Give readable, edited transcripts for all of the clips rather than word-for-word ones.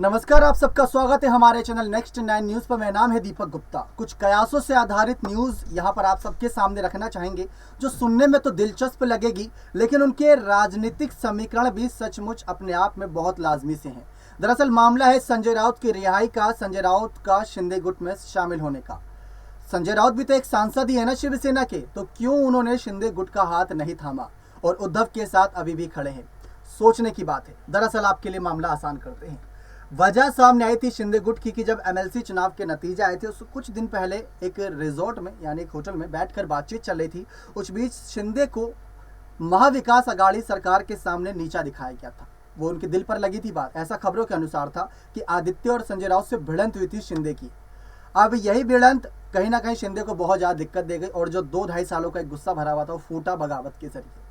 नमस्कार, आप सबका स्वागत है हमारे चैनल नेक्स्ट 9 न्यूज़ पर। मेरा नाम है दीपक गुप्ता। कुछ कयासों से आधारित न्यूज़ यहाँ पर आप सबके सामने रखना चाहेंगे, जो सुनने में तो दिलचस्प लगेगी, लेकिन उनके राजनीतिक समीकरण भी सचमुच अपने आप में बहुत लाजमी से हैं। दरअसल मामला है संजय राउत की रिहाई का, संजय राउत का शिंदे गुट में शामिल होने का। संजय राउत भी तो एक सांसद ही है ना शिवसेना के, तो क्यों उन्होंने शिंदे गुट का हाथ नहीं थामा और उद्धव के साथ अभी भी खड़े हैं? सोचने की बात है। दरअसल आपके लिए मामला आसान करते हैं। वजह सामने आई थी शिंदे गुट की कि जब एमएलसी चुनाव के नतीजे आए थे, उस कुछ दिन पहले एक रिजॉर्ट में यानी एक होटल में बैठकर बातचीत चल रही थी। उस बीच शिंदे को महाविकास अघाड़ी सरकार के सामने नीचा दिखाया गया था। वो उनके दिल पर लगी थी बात। ऐसा खबरों के अनुसार था कि आदित्य और संजय राउत से भिड़ंत हुई थी शिंदे की। अब यही भिड़ंत कहीं ना कहीं शिंदे को बहुत ज़्यादा दिक्कत दे गई और जो 2-2.5 सालों का एक गुस्सा भरा हुआ था वो फूटा बगावत के जरिए।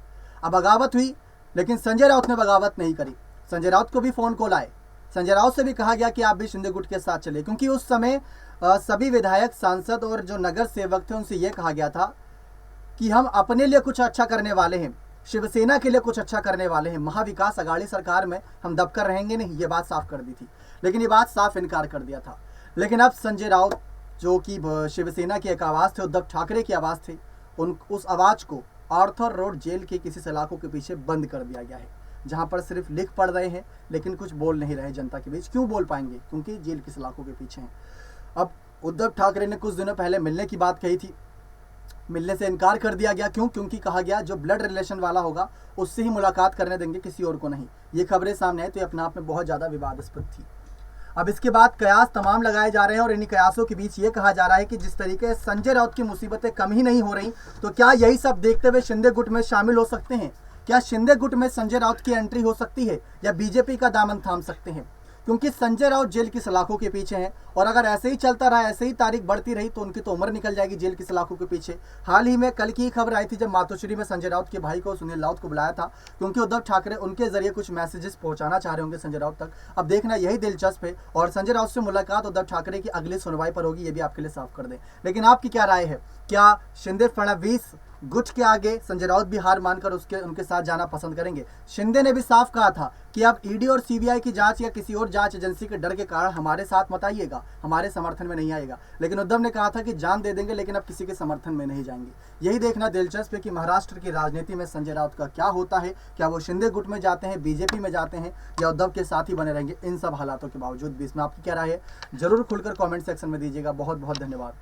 अब बगावत हुई, लेकिन संजय राउत ने बगावत नहीं करी। संजय राउत को भी फ़ोन कॉल आए। संजय राउत से भी कहा गया कि आप भी शिंदे गुट के साथ चले, क्योंकि उस समय सभी विधायक, सांसद और जो नगर सेवक थे उनसे यह कहा गया था कि हम अपने लिए कुछ अच्छा करने वाले हैं, शिवसेना के लिए कुछ अच्छा करने वाले हैं, महाविकास अघाड़ी सरकार में हम दबकर रहेंगे नहीं, ये बात साफ कर दी थी। लेकिन ये बात साफ इनकार कर दिया था। लेकिन अब संजय राउत जो कि शिवसेना की एक आवाज़ थे, उद्धव ठाकरे की आवाज़ थी, उस आवाज़ को आर्थर रोड जेल के किसी सलाखों के पीछे बंद कर दिया गया है, जहां पर सिर्फ लिख पढ़ रहे हैं लेकिन कुछ बोल नहीं रहे जनता के बीच। क्यों बोल पाएंगे? क्योंकि जेल की सलाखों के पीछे हैं। अब उद्धव ठाकरे ने कुछ दिनों पहले मिलने की बात कही थी, मिलने से इनकार कर दिया गया। क्यों? क्योंकि कहा गया जो ब्लड रिलेशन वाला होगा उससे ही मुलाकात करने देंगे, किसी और को नहीं। ये खबरें सामने आई तो ये अपने आप में बहुत ज़्यादा विवादास्पद थी। अब इसके बाद कयास तमाम लगाए जा रहे हैं और इन्हीं कयासों के बीच ये कहा जा रहा है कि जिस तरीके से संजय राउत की मुसीबतें कम ही नहीं हो रही, तो क्या यही सब देखते हुए शिंदे गुट में शामिल हो सकते हैं? क्या शिंदे गुट में संजय राउत की एंट्री हो सकती है या बीजेपी का दामन थाम सकते हैं? क्योंकि संजय राउत जेल की सलाखों के पीछे हैं और अगर ऐसे ही चलता रहा, ऐसे ही तारीख बढ़ती रही, तो उनकी तो उम्र निकल जाएगी जेल की सलाखों के पीछे। हाल ही में कल की खबर आई थी जब मातोश्री में संजय राउत के भाई को, सुनील राउत को बुलाया था, क्योंकि उद्धव ठाकरे उनके जरिए कुछ मैसेजेस पहुंचाना चाह रहे होंगे संजय राउत तक। अब देखना यही दिलचस्प है और संजय राउत से मुलाकात उद्धव ठाकरे की अगली सुनवाई पर होगी, ये भी आपके लिए साफ कर दें। लेकिन आपकी क्या राय है? क्या शिंदे फडणवीस गुट के आगे संजय राउत भी हार मानकर उनके साथ जाना पसंद करेंगे? शिंदे ने भी साफ कहा था कि आप ईडी और सीबीआई की जांच या किसी और जांच एजेंसी के डर के कारण हमारे साथ मत आइएगा, हमारे समर्थन में नहीं आएगा। लेकिन उद्धव ने कहा था कि जान दे देंगे लेकिन अब किसी के समर्थन में नहीं जाएंगे। यही देखना दिलचस्प है कि महाराष्ट्र की राजनीति में संजय राउत का क्या होता है। क्या वो शिंदे गुट में जाते हैं, बीजेपी में जाते हैं, या उद्धव के साथ ही बने रहेंगे इन सब हालातों के बावजूद भी? इसमें आपकी क्या राय है? जरूर खुलकर कॉमेंट सेक्शन में दीजिएगा। बहुत बहुत धन्यवाद।